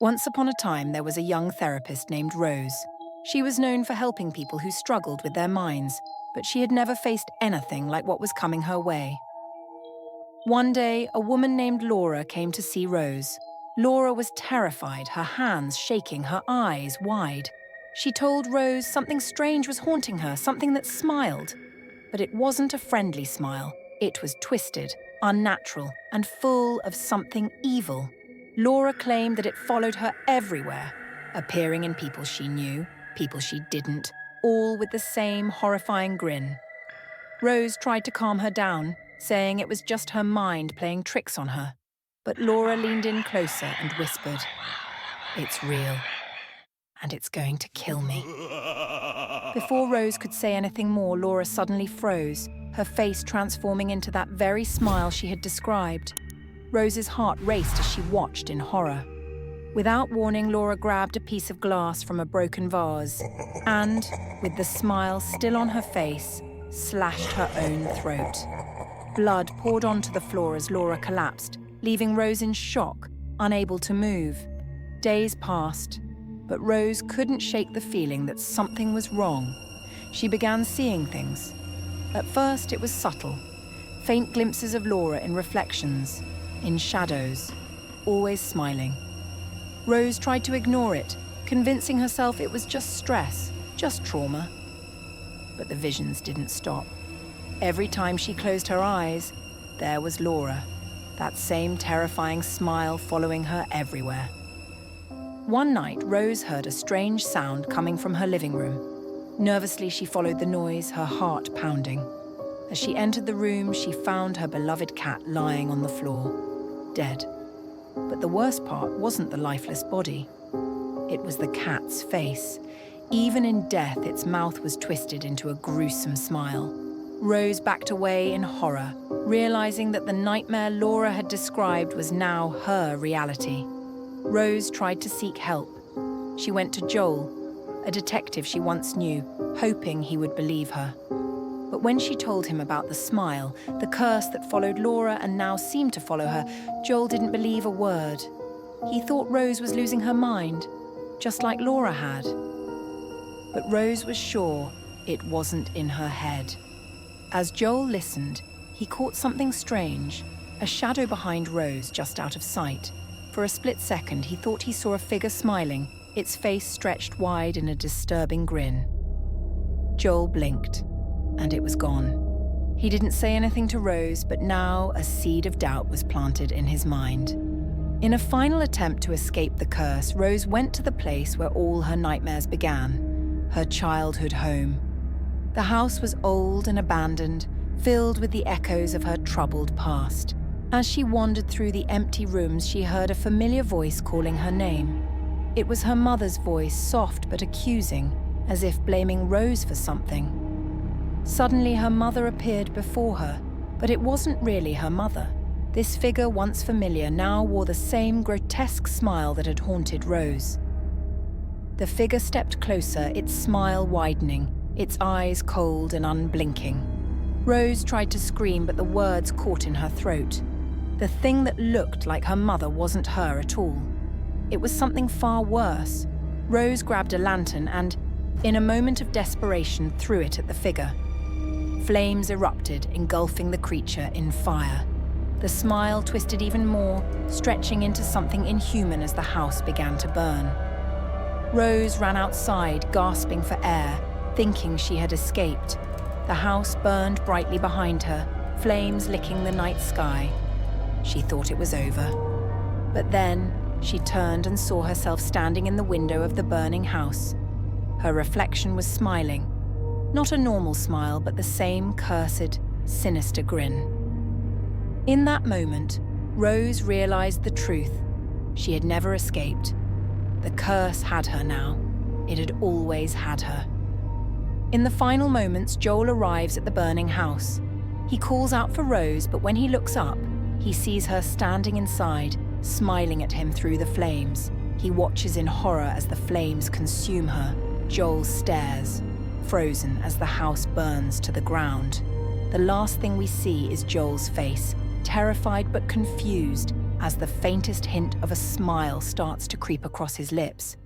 Once upon a time, there was a young therapist named Rose. She was known for helping people who struggled with their minds, but she had never faced anything like what was coming her way. One day, a woman named Laura came to see Rose. Laura was terrified, her hands shaking, her eyes wide. She told Rose something strange was haunting her, something that smiled. But it wasn't a friendly smile. It was twisted, unnatural, and full of something evil. Laura claimed that it followed her everywhere, appearing in people she knew, people she didn't, all with the same horrifying grin. Rose tried to calm her down, saying it was just her mind playing tricks on her. But Laura leaned in closer and whispered, "It's real, and it's going to kill me." Before Rose could say anything more, Laura suddenly froze, her face transforming into that very smile she had described. Rose's heart raced as she watched in horror. Without warning, Laura grabbed a piece of glass from a broken vase and, with the smile still on her face, slashed her own throat. Blood poured onto the floor as Laura collapsed, leaving Rose in shock, unable to move. Days passed, but Rose couldn't shake the feeling that something was wrong. She began seeing things. At first, it was subtle, faint glimpses of Laura in reflections, in shadows, always smiling. Rose tried to ignore it, convincing herself it was just stress, just trauma. But the visions didn't stop. Every time she closed her eyes, there was Laura, that same terrifying smile following her everywhere. One night, Rose heard a strange sound coming from her living room. Nervously, she followed the noise, her heart pounding. As she entered the room, she found her beloved cat lying on the floor, dead. But the worst part wasn't the lifeless body. It was the cat's face. Even in death, its mouth was twisted into a gruesome smile. Rose backed away in horror, realizing that the nightmare Laura had described was now her reality. Rose tried to seek help. She went to Joel, a detective she once knew, hoping he would believe her. But when she told him about the smile, the curse that followed Laura and now seemed to follow her, Joel didn't believe a word. He thought Rose was losing her mind, just like Laura had. But Rose was sure it wasn't in her head. As Joel listened, he caught something strange, a shadow behind Rose just out of sight. For a split second, he thought he saw a figure smiling, its face stretched wide in a disturbing grin. Joel blinked, and it was gone. He didn't say anything to Rose, but now a seed of doubt was planted in his mind. In a final attempt to escape the curse, Rose went to the place where all her nightmares began, her childhood home. The house was old and abandoned, filled with the echoes of her troubled past. As she wandered through the empty rooms, she heard a familiar voice calling her name. It was her mother's voice, soft but accusing, as if blaming Rose for something. Suddenly, her mother appeared before her, but it wasn't really her mother. This figure, once familiar, now wore the same grotesque smile that had haunted Rose. The figure stepped closer, its smile widening, its eyes cold and unblinking. Rose tried to scream, but the words caught in her throat. The thing that looked like her mother wasn't her at all. It was something far worse. Rose grabbed a lantern and, in a moment of desperation, threw it at the figure. Flames erupted, engulfing the creature in fire. The smile twisted even more, stretching into something inhuman as the house began to burn. Rose ran outside, gasping for air, thinking she had escaped. The house burned brightly behind her, flames licking the night sky. She thought it was over. But then, she turned and saw herself standing in the window of the burning house. Her reflection was smiling. Not a normal smile, but the same cursed, sinister grin. In that moment, Rose realized the truth. She had never escaped. The curse had her now. It had always had her. In the final moments, Joel arrives at the burning house. He calls out for Rose, but when he looks up, he sees her standing inside, smiling at him through the flames. He watches in horror as the flames consume her. Joel stares, frozen as the house burns to the ground. The last thing we see is Joel's face, terrified but confused, as the faintest hint of a smile starts to creep across his lips,